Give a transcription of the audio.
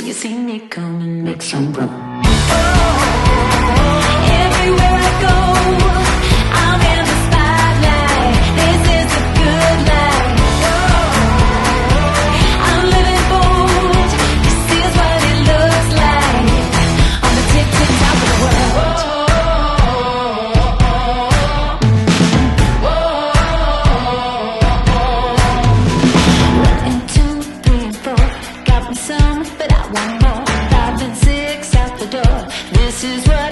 you see me come and make some room. Everywhere I go, I'm in the spotlight. This is a good life. I'm living bold. This is what it looks like. On the tip top of the world. 1 and 2, 3 and 4. Got me some, but I want more. 5 and 6 out the door. This is what